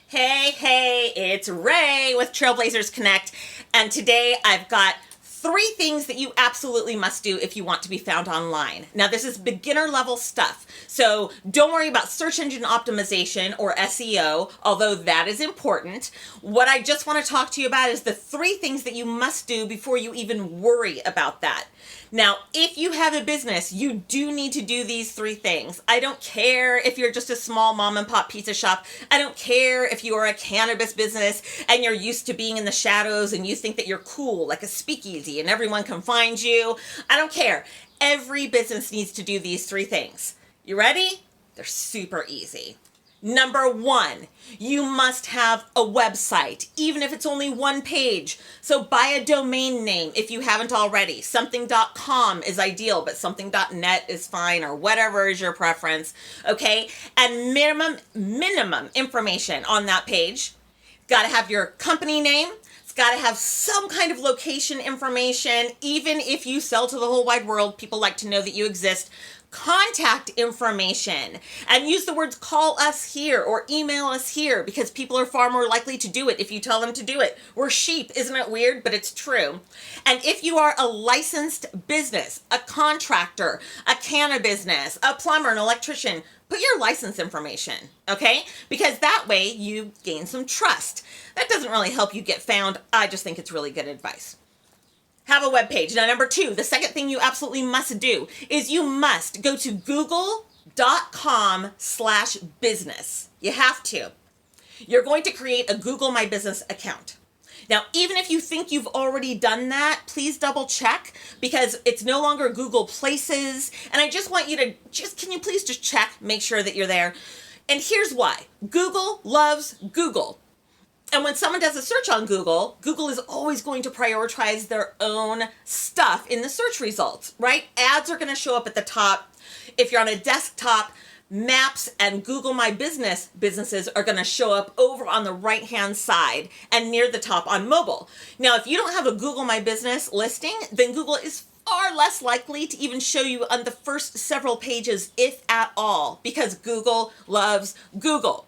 Hey, it's Ray with Trailblazers Connect, and today I've got 3 things that you absolutely must do if you want to be found online. Now, this is beginner level stuff, so don't worry about search engine optimization or SEO, although that is important. What I just want to talk to you about is the 3 things that you must do before you even worry about that. Now, if you have a business, you do need to do these 3 things. I don't care if you're just a small mom and pop pizza shop. I don't care if you are a cannabis business and you're used to being in the shadows and you think that you're cool, like a speakeasy, and everyone can find you. I don't care. Every business needs to do these 3 things. You ready? They're super easy. Number 1, you must have a website, even if it's only 1 page. So buy a domain name if you haven't already. Something.com is ideal, but something.net is fine, or whatever is your preference, okay? And minimum information on that page. Got to have your company name. It's got to have some kind of location information. Even if you sell to the whole wide world, people like to know that you exist. Contact information, and use the words call us here or email us here, because people are far more likely to do it if you tell them to do it. We're sheep, isn't it weird? But it's true. And if you are a licensed business, a contractor, a canna business, a plumber, an electrician, put your license information, okay? Because that way you gain some trust. That doesn't really help you get found. I just think it's really good advice. Have a web page. Now, number 2, the second thing you absolutely must do is you must go to google.com/business. You have to. You're going to create a Google My Business account. Now, even if you think you've already done that, please double check, because it's no longer Google Places. And I just want you to can you please just check, make sure that you're there. And here's why. Google loves Google. And when someone does a search on Google, Google is always going to prioritize their own stuff in the search results, right? Ads are going to show up at the top. If you're on a desktop, Maps and Google My Business businesses are going to show up over on the right-hand side and near the top on mobile. Now, if you don't have a Google My Business listing, then Google is far less likely to even show you on the first several pages, if at all, because Google loves Google.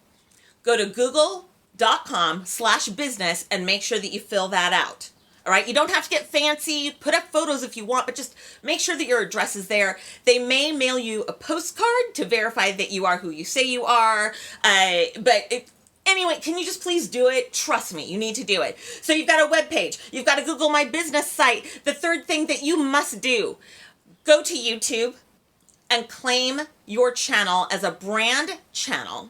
Go to google.com/business and make sure that you fill that out. All right, you don't have to get fancy. Put up photos if you want, but just make sure that your address is there. They may mail you a postcard to verify that you are who you say you are. Anyway, can you just please do it? Trust me, you need to do it. So you've got a web page. You've got a Google My Business site. The third thing that you must do, go to YouTube and claim your channel as a brand channel.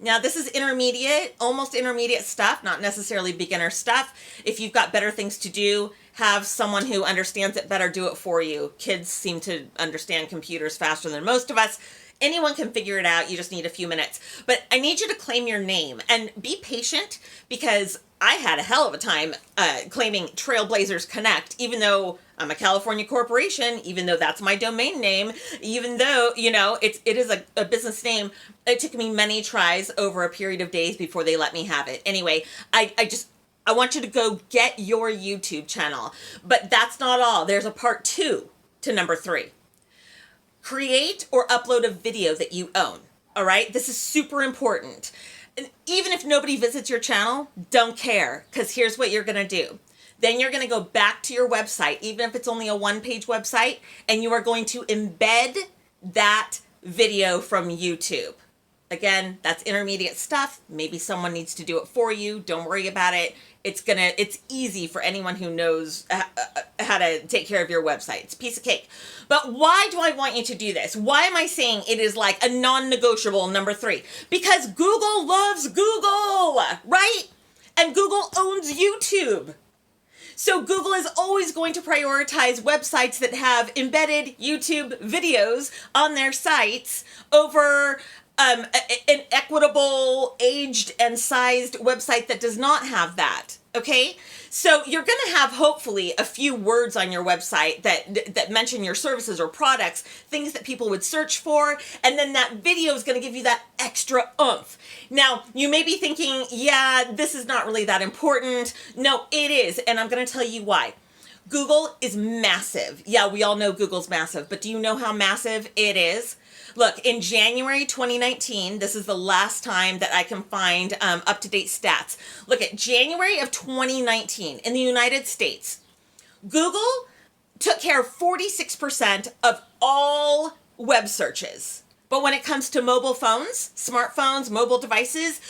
Now, this is intermediate, almost intermediate stuff, not necessarily beginner stuff. If you've got better things to do, have someone who understands it better do it for you. Kids seem to understand computers faster than most of us. Anyone can figure it out. You just need a few minutes. But I need you to claim your name and be patient, because I had a hell of a time claiming Trailblazers Connect, even though I'm a California corporation, even though that's my domain name, even though, it is a business name. It took me many tries over a period of days before they let me have it. Anyway, I want you to go get your YouTube channel. But that's not all. There's a part 2 to number 3. Create or upload a video that you own. All right? This is super important. And even if nobody visits your channel, don't care, because here's what you're going to do. Then you're going to go back to your website, even if it's only a 1-page website, and you are going to embed that video from YouTube. Again, that's intermediate stuff. Maybe someone needs to do it for you. Don't worry about it. It's easy for anyone who knows how to take care of your website. It's a piece of cake. But why do I want you to do this? Why am I saying it is like a non-negotiable number 3? Because Google loves Google, right? And Google owns YouTube. So Google is always going to prioritize websites that have embedded YouTube videos on their sites over an equitable, aged, and sized website that does not have that, okay? So you're going to have, hopefully, a few words on your website that mention your services or products, things that people would search for, and then that video is going to give you that extra oomph. Now, you may be thinking, yeah, this is not really that important. No, it is, and I'm going to tell you why. Google is massive. Yeah, we all know Google's massive, but do you know how massive it is? Look, in January 2019, this is the last time that I can find up-to-date stats. Look at January of 2019 in the United States. Google took care of 46% of all web searches. But when it comes to mobile phones, smartphones, mobile devices,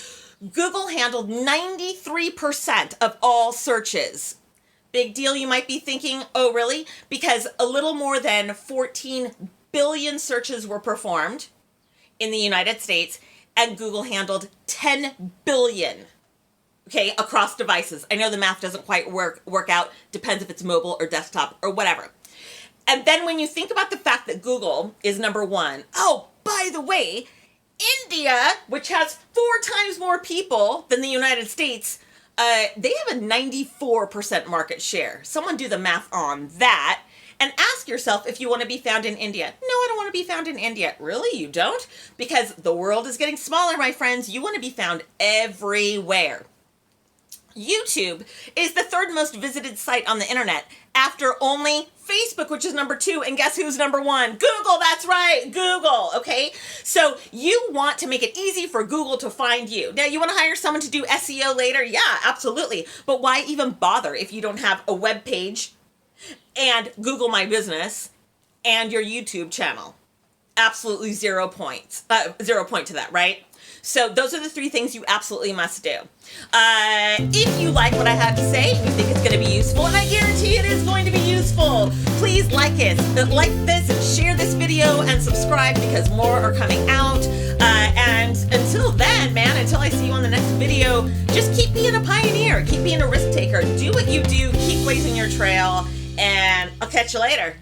Google handled 93% of all searches. Big deal, you might be thinking, oh really? Because a little more than 14 billion searches were performed in the United States, and Google handled 10 billion, okay, across devices. I know the math doesn't quite work out, depends if it's mobile or desktop or whatever. And then when you think about the fact that Google is number one, oh, by the way, India, which has 4 times more people than the United States, they have a 94% market share. Someone do the math on that. And ask yourself if you want to be found in India. No, I don't want to be found in India. Really? You don't? Because the world is getting smaller, my friends. You want to be found everywhere. YouTube is the 3rd most visited site on the internet after only Facebook, which is number 2. And guess who's number 1? Google. That's right. Google. Okay. So you want to make it easy for Google to find you. Now, you want to hire someone to do SEO later? Yeah, absolutely. But why even bother if you don't have a web page and Google My Business and your YouTube channel? Absolutely 0 points. 0 point to that, right? So those are the 3 things you absolutely must do. If you like what I had to say, you think it's going to be useful, and I guarantee it is going to be useful, please like this, and share this video, and subscribe because more are coming out. And until then, man, until I see you on the next video, just keep being a pioneer, keep being a risk taker, do what you do, keep blazing your trail, and I'll catch you later.